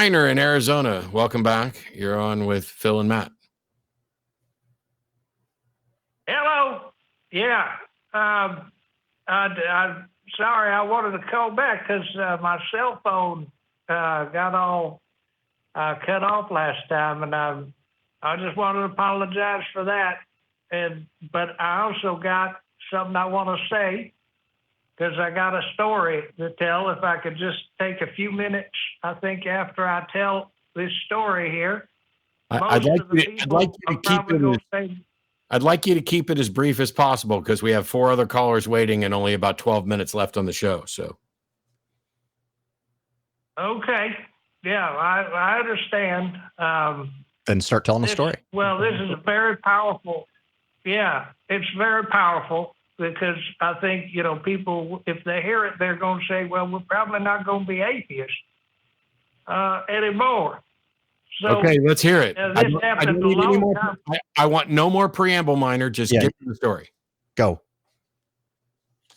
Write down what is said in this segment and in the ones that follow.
Miner in Arizona, welcome back. You're on with Phil and Matt. Hello. Yeah. I'm sorry. I wanted to call back because my cell phone got all cut off last time, and I just wanted to apologize for that. But I also got something I want to say because I got a story to tell. If I could just take a few minutes, I think after I tell this story here, I'd like you to keep it as brief as possible because we have 4 other callers waiting and only about 12 minutes left on the show. So, okay, yeah, I understand. Then start telling the story. Well, this is a very powerful. Yeah, it's very powerful because I think people, if they hear it, they're going to say, "Well, we're probably not going to be atheists anymore." So, okay, let's hear it. I want no more preamble, Miner. Just give me the story. Go.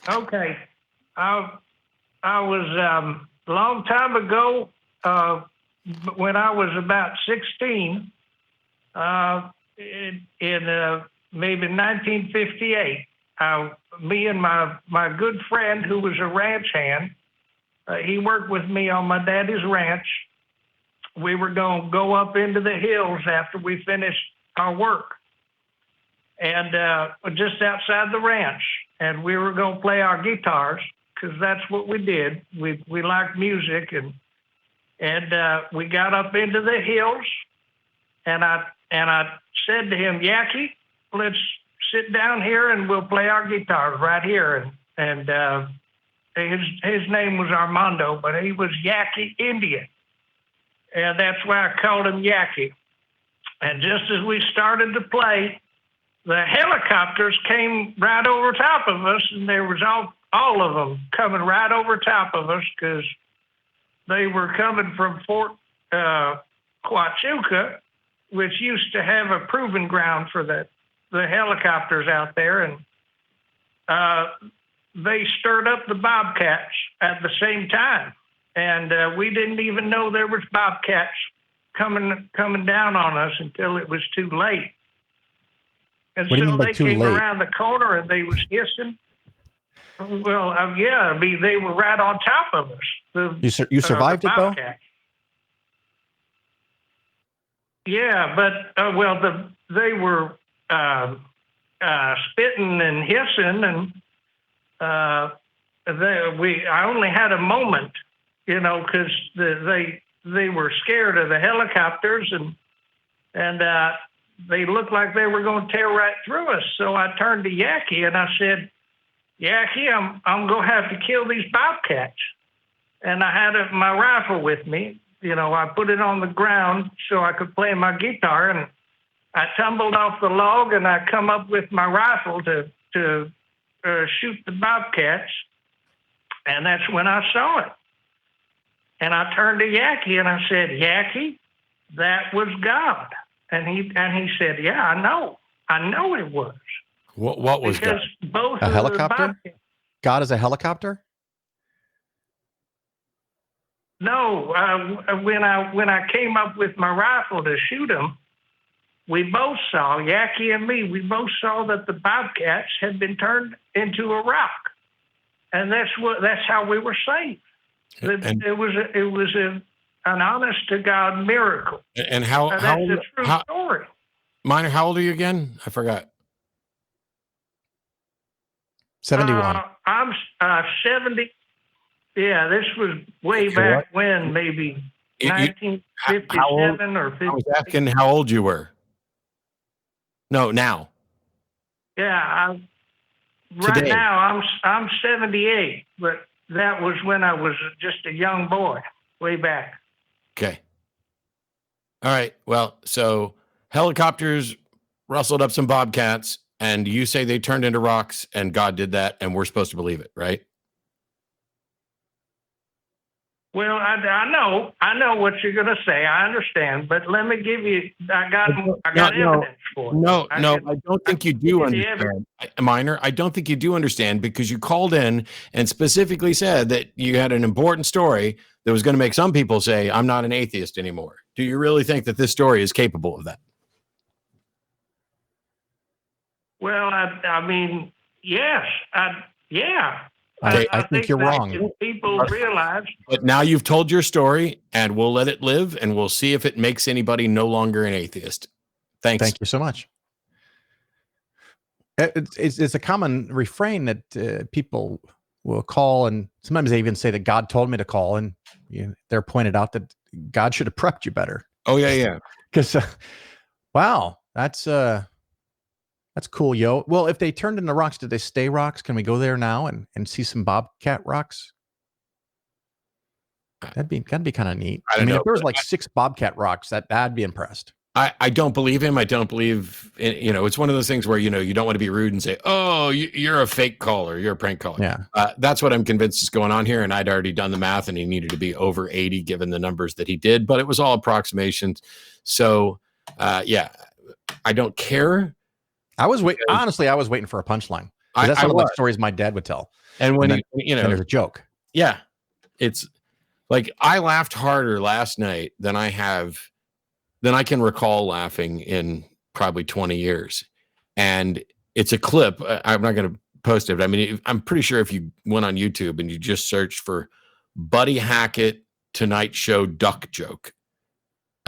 Okay. I was a long time ago, when I was about 16, in maybe 1958, me and my good friend who was a ranch hand, he worked with me on my daddy's ranch. We were going to go up into the hills after we finished our work, and just outside the ranch, and we were going to play our guitars because that's what we did. We liked music, and we got up into the hills, and I said to him, "Yaki, let's sit down here and we'll play our guitars right here." And his name was Armando, but he was Yaki Indian. And that's why I called him Yaki. And just as we started to play, the helicopters came right over top of us, and there was all of them coming right over top of us because they were coming from Fort Huachuca, which used to have a proving ground for the helicopters out there. And they stirred up the Bobcats at the same time. And we didn't even know there was Bobcats coming down on us until it was too late. And so they came around the corner and they was hissing. Well, yeah, I mean, they were right on top of us. You survived it, though? Yeah, but, they were spitting and hissing, and I only had a moment, because they were scared of the helicopters, and they looked like they were going to tear right through us. So I turned to Yaki and I said, "Yaki, I'm going to have to kill these Bobcats." And I had my rifle with me. I put it on the ground so I could play my guitar, and I tumbled off the log and I come up with my rifle to shoot the Bobcats. And that's when I saw it. And I turned to Yaki and I said, "Yaki, that was God." And he said, "Yeah, I know it was." What was because God? Both a helicopter? God is a helicopter? No, when I came up with my rifle to shoot him, we both saw, Yaki and me, we both saw that the Bobcats had been turned into a rock, and that's how we were saved. It was an honest to God miracle. And that's a true story. Miner, how old are you again? I forgot. 71. I'm 70. Yeah, this was way back when, maybe 1957 or 50. I was asking how old you were. No, now. Yeah, right now I'm 78, but that was when I was just a young boy, way back. Okay. All right. Well, so helicopters rustled up some Bobcats, and you say they turned into rocks, and God did that, and we're supposed to believe it, right? Well, I know what you're going to say. I understand, but let me give you. I got evidence for it. No, I don't think you do understand, Miner. I don't think you do understand because you called in and specifically said that you had an important story that was going to make some people say, I'm not an atheist anymore. Do you really think that this story is capable of that? Well, I mean, yes. Yeah. I think you're wrong. People realize. But now you've told your story, and we'll let it live, and we'll see if it makes anybody no longer an atheist. Thanks. Thank you so much. It's a common refrain that people will call, and sometimes they even say that God told me to call, and they're pointed out that God should have prepped you better. Oh, yeah. Because, wow, that's cool, yo. Well, if they turned into rocks, did they stay rocks? Can we go there now and see some Bobcat rocks? That'd be kind of neat. I mean, if there was like 6 Bobcat rocks, I'd be impressed. I don't believe him. I don't believe in, it's one of those things where, you don't want to be rude and say, oh, you're a fake caller. You're a prank caller. Yeah. That's what I'm convinced is going on here. And I'd already done the math, and he needed to be over 80 given the numbers that he did, but it was all approximations. So, yeah, I don't care. Honestly, I was waiting for a punchline. That's one of the stories my dad would tell. And when there's a joke. Yeah. It's like, I laughed harder last night than I can recall laughing in probably 20 years. And it's a clip. I'm not going to post it, but I mean, I'm pretty sure if you went on YouTube and you just searched for Buddy Hackett Tonight Show duck joke,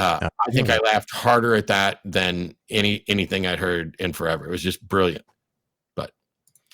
I think I laughed harder at that than anything I'd heard in forever. It was just brilliant.